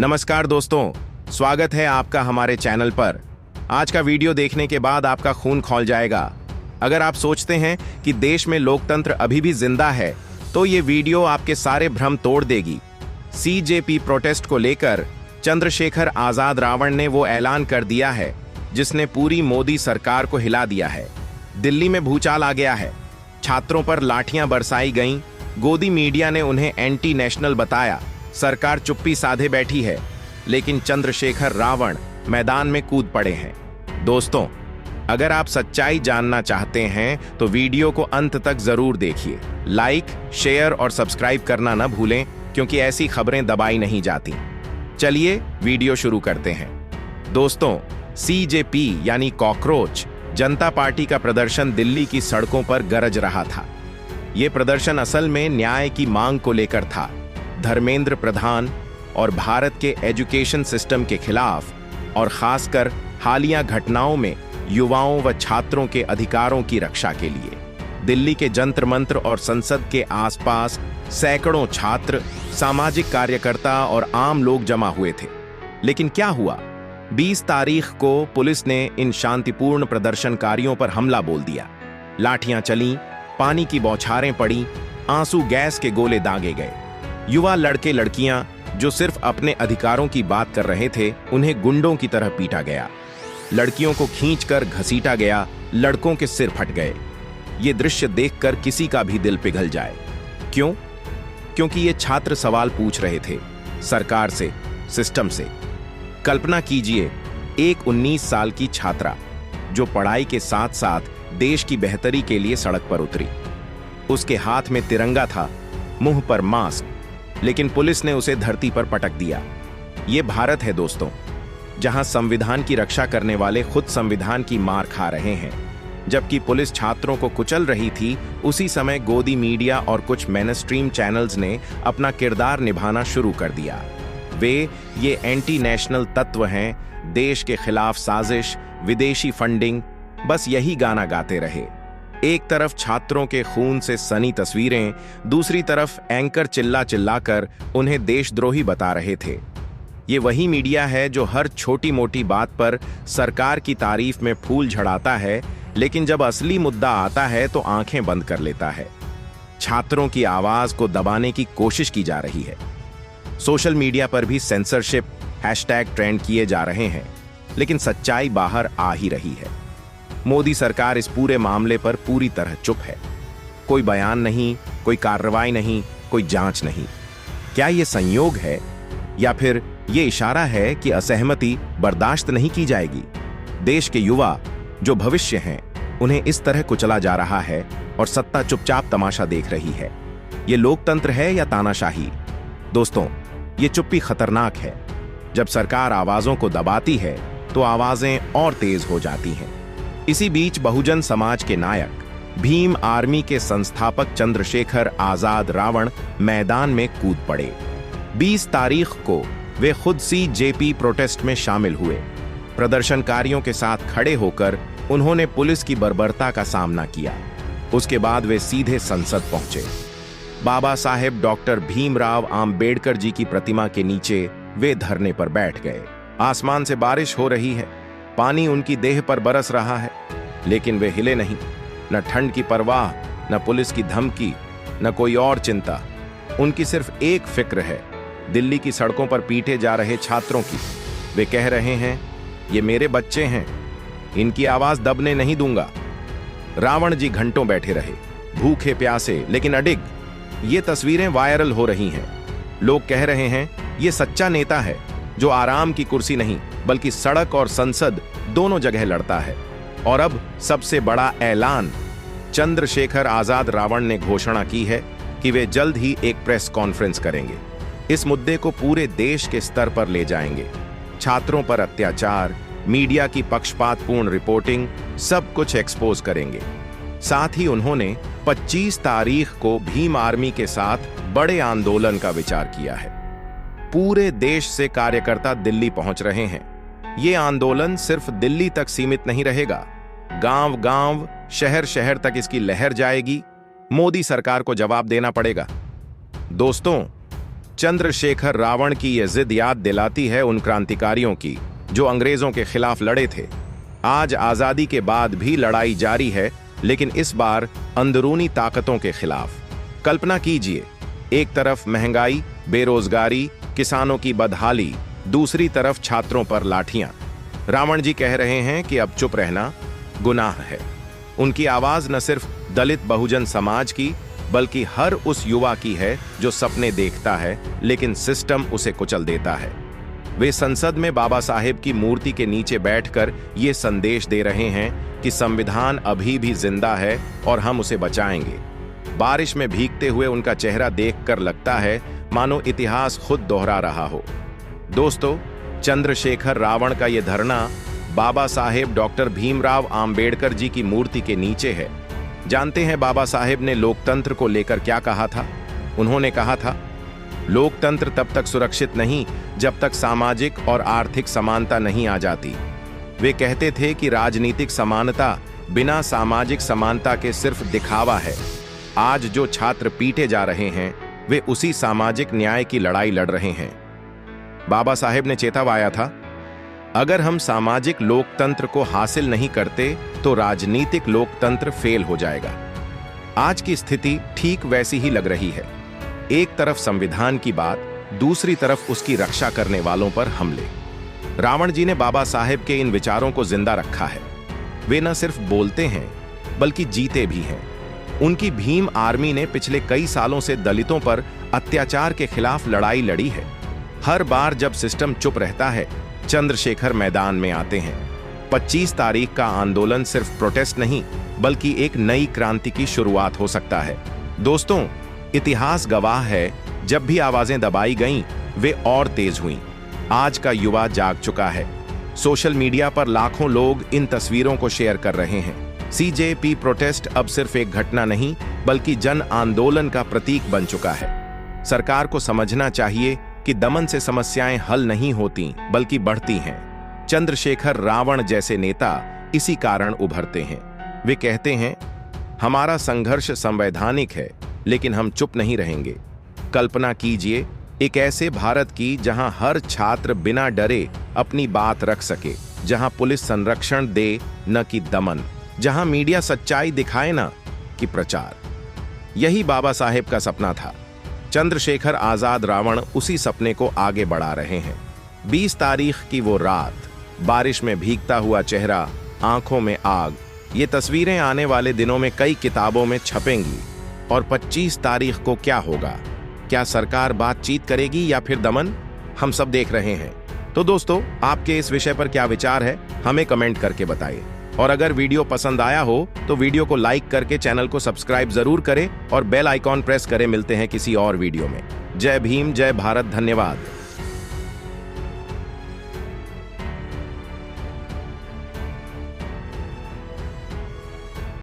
नमस्कार दोस्तों, स्वागत है आपका हमारे चैनल पर। आज का वीडियो देखने के बाद आपका खून खौल जाएगा। अगर आप सोचते हैं कि देश में लोकतंत्र अभी भी जिंदा है तो ये वीडियो आपके सारे भ्रम तोड़ देगी। सीजेपी प्रोटेस्ट को लेकर चंद्रशेखर आजाद रावण ने वो ऐलान कर दिया है जिसने पूरी मोदी सरकार को हिला दिया है। दिल्ली में भूचाल आ गया है, छात्रों पर लाठियां बरसाई गईं, गोदी मीडिया ने उन्हें एंटी नेशनल बताया, सरकार चुप्पी साधे बैठी है, लेकिन चंद्रशेखर रावण मैदान में कूद पड़े हैं। दोस्तों, अगर आप सच्चाई जानना चाहते हैं तो वीडियो को अंत तक जरूर देखिए। लाइक, शेयर और सब्सक्राइब करना न भूलें क्योंकि ऐसी खबरें दबाई नहीं जाती। चलिए वीडियो शुरू करते हैं। दोस्तों, सीजेपी यानी कॉकरोच जनता पार्टी का प्रदर्शन दिल्ली की सड़कों पर गरज रहा था। यह प्रदर्शन असल में न्याय की मांग को लेकर था, धर्मेंद्र प्रधान और भारत के एजुकेशन सिस्टम के खिलाफ और खासकर हालिया घटनाओं में युवाओं व छात्रों के अधिकारों की रक्षा के लिए। दिल्ली के जंतर मंत्र और संसद के आसपास सैकड़ों छात्र, सामाजिक कार्यकर्ता और आम लोग जमा हुए थे। लेकिन क्या हुआ? 20 तारीख को पुलिस ने इन शांतिपूर्ण प्रदर्शनकारियों पर हमला बोल दिया। लाठियां चलीं, पानी की बौछारें पड़ी, आंसू गैस के गोले दागे गए। युवा लड़के लड़कियां जो सिर्फ अपने अधिकारों की बात कर रहे थे, उन्हें गुंडों की तरह पीटा गया। लड़कियों को खींचकर घसीटा गया, लड़कों के सिर फट गए। ये दृश्य देखकर किसी का भी दिल पिघल जाए। क्यों? क्योंकि ये छात्र सवाल पूछ रहे थे सरकार से, सिस्टम से। कल्पना कीजिए, एक 19 साल की छात्रा जो पढ़ाई के साथ साथ देश की बेहतरी के लिए सड़क पर उतरी। उसके हाथ में तिरंगा था, मुंह पर मास्क, लेकिन पुलिस ने उसे धरती पर पटक दिया। ये भारत है दोस्तों, जहां संविधान की रक्षा करने वाले खुद संविधान की मार खा रहे हैं। जबकि पुलिस छात्रों को कुचल रही थी, उसी समय गोदी मीडिया और कुछ मेनस्ट्रीम चैनल्स ने अपना किरदार निभाना शुरू कर दिया। वे ये एंटी नेशनल तत्व हैं, देश के खिलाफ साजिश, विदेशी फंडिंग, बस यही गाना गाते रहे। एक तरफ छात्रों के खून से सनी तस्वीरें, दूसरी तरफ एंकर चिल्ला चिल्लाकर उन्हें देशद्रोही बता रहे थे। ये वही मीडिया है जो हर छोटी मोटी बात पर सरकार की तारीफ में फूल झड़ाता है, लेकिन जब असली मुद्दा आता है तो आंखें बंद कर लेता है। छात्रों की आवाज को दबाने की कोशिश की जा रही है। सोशल मीडिया पर भी सेंसरशिप हैशटैग ट्रेंड किए जा रहे हैं, लेकिन सच्चाई बाहर आ ही रही है। मोदी सरकार इस पूरे मामले पर पूरी तरह चुप है। कोई बयान नहीं, कोई कार्रवाई नहीं, कोई जांच नहीं। क्या ये संयोग है या फिर ये इशारा है कि असहमति बर्दाश्त नहीं की जाएगी? देश के युवा जो भविष्य हैं, उन्हें इस तरह कुचला जा रहा है और सत्ता चुपचाप तमाशा देख रही है। ये लोकतंत्र है या तानाशाही? दोस्तों, ये चुप्पी खतरनाक है। जब सरकार आवाजों को दबाती है तो आवाजें और तेज हो जाती हैं। इसी बीच बहुजन समाज के नायक, भीम आर्मी के संस्थापक चंद्रशेखर आजाद रावण मैदान में कूद पड़े। 20 तारीख को वे खुद सीजेपी प्रोटेस्ट में शामिल हुए। प्रदर्शनकारियों के साथ खड़े होकर उन्होंने पुलिस की बर्बरता का सामना किया। उसके बाद वे सीधे संसद पहुंचे। बाबा साहेब डॉक्टर भीमराव आंबेडकर जी की प्रतिमा के नीचे वे धरने पर बैठ गए। आसमान से बारिश हो रही है, पानी उनकी देह पर बरस रहा है, लेकिन वे हिले नहीं। न ठंड की परवाह, न पुलिस की धमकी, न कोई और चिंता। उनकी सिर्फ एक फिक्र है, दिल्ली की सड़कों पर पीटे जा रहे छात्रों की। वे कह रहे हैं, ये मेरे बच्चे हैं, इनकी आवाज दबने नहीं दूंगा। रावण जी घंटों बैठे रहे, भूखे प्यासे लेकिन अडिग। ये तस्वीरें वायरल हो रही हैं। लोग कह रहे हैं, ये सच्चा नेता है जो आराम की कुर्सी नहीं बल्कि सड़क और संसद दोनों जगह लड़ता है। और अब सबसे बड़ा ऐलान, चंद्रशेखर आजाद रावण ने घोषणा की है कि वे जल्द ही एक प्रेस कॉन्फ्रेंस करेंगे। इस मुद्दे को पूरे देश के स्तर पर ले जाएंगे। छात्रों पर अत्याचार, मीडिया की पक्षपातपूर्ण रिपोर्टिंग, सब कुछ एक्सपोज करेंगे। साथ ही उन्होंने 25 तारीख को भीम आर्मी के साथ बड़े आंदोलन का विचार किया है। पूरे देश से कार्यकर्ता दिल्ली पहुंच रहे हैं। ये आंदोलन सिर्फ दिल्ली तक सीमित नहीं रहेगा, गांव गांव, शहर शहर तक इसकी लहर जाएगी। मोदी सरकार को जवाब देना पड़ेगा। दोस्तों, चंद्रशेखर रावण की यह जिद याद दिलाती है उन क्रांतिकारियों की जो अंग्रेजों के खिलाफ लड़े थे। आज आजादी के बाद भी लड़ाई जारी है, लेकिन इस बार अंदरूनी ताकतों के खिलाफ। कल्पना कीजिए, एक तरफ महंगाई, बेरोजगारी, किसानों की बदहाली, दूसरी तरफ छात्रों पर लाठियां। रावण जी कह रहे हैं कि अब चुप रहना गुनाह है। उनकी आवाज न सिर्फ दलित बहुजन समाज की बल्कि हर उस युवा की है जो सपने देखता है लेकिन सिस्टम उसे कुचल देता है। वे संसद में बाबा साहेब की मूर्ति के नीचे बैठकर ये संदेश दे रहे हैं कि संविधान अभी भी जिंदा है और हम उसे बचाएंगे। बारिश में भीगते हुए उनका चेहरा देखकर लगता है मानो इतिहास खुद दोहरा रहा हो। दोस्तों, चंद्रशेखर रावण का यह धरना बाबा साहेब डॉक्टर भीमराव आंबेडकर जी की मूर्ति के नीचे है। जानते हैं बाबा साहेब ने लोकतंत्र को लेकर क्या कहा था? उन्होंने कहा था, लोकतंत्र तब तक सुरक्षित नहीं जब तक सामाजिक और आर्थिक समानता नहीं आ जाती। वे कहते थे कि राजनीतिक समानता बिना सामाजिक समानता के सिर्फ दिखावा है। आज जो छात्र पीटे जा रहे हैं वे उसी सामाजिक न्याय की लड़ाई लड़ रहे हैं। बाबा साहेब ने चेतावाया था, अगर हम सामाजिक लोकतंत्र को हासिल नहीं करते तो राजनीतिक लोकतंत्र फेल हो जाएगा। आज की स्थिति ठीक वैसी ही लग रही है। एक तरफ संविधान की बात, दूसरी तरफ उसकी रक्षा करने वालों पर हमले। रावण जी ने बाबा साहेब के इन विचारों को जिंदा रखा है। वे न सिर्फ बोलते हैं बल्कि जीते भी हैं। उनकी भीम आर्मी ने पिछले कई सालों से दलितों पर अत्याचार के खिलाफ लड़ाई लड़ी है। हर बार जब सिस्टम चुप रहता है, चंद्रशेखर मैदान में आते हैं। 25 तारीख का आंदोलन सिर्फ प्रोटेस्ट नहीं बल्कि एक नई क्रांति की शुरुआत हो सकता है। दोस्तों, इतिहास गवाह है, जब भी आवाजें दबाई गईं, वे और तेज हुईं। आज का युवा जाग चुका है। सोशल मीडिया पर लाखों लोग इन तस्वीरों को शेयर कर रहे हैं। CJP प्रोटेस्ट अब सिर्फ एक घटना नहीं बल्कि जन आंदोलन का प्रतीक बन चुका है। सरकार को समझना चाहिए कि दमन से समस्याएं हल नहीं होती बल्कि बढ़ती हैं। चंद्रशेखर रावण जैसे नेता इसी कारण उभरते हैं। वे कहते हैं, हमारा संघर्ष संवैधानिक है लेकिन हम चुप नहीं रहेंगे। कल्पना कीजिए एक ऐसे भारत की जहां हर छात्र बिना डरे अपनी बात रख सके, जहां पुलिस संरक्षण दे न कि दमन, जहां मीडिया सच्चाई दिखाए ना कि प्रचार। यही बाबा साहेब का सपना था। चंद्रशेखर आजाद रावण उसी सपने को आगे बढ़ा रहे हैं। 20 तारीख की वो रात, बारिश में भीगता हुआ चेहरा, आंखों में आग, ये तस्वीरें आने वाले दिनों में कई किताबों में छपेंगी। और 25 तारीख को क्या होगा? क्या सरकार बातचीत करेगी या फिर दमन? हम सब देख रहे हैं। तो दोस्तों, आपके इस विषय पर क्या विचार है, हमें कमेंट करके बताइए। और अगर वीडियो पसंद आया हो तो वीडियो को लाइक करके चैनल को सब्सक्राइब जरूर करें और बेल आइकॉन प्रेस करें। मिलते हैं किसी और वीडियो में। जय भीम, जय भारत, धन्यवाद।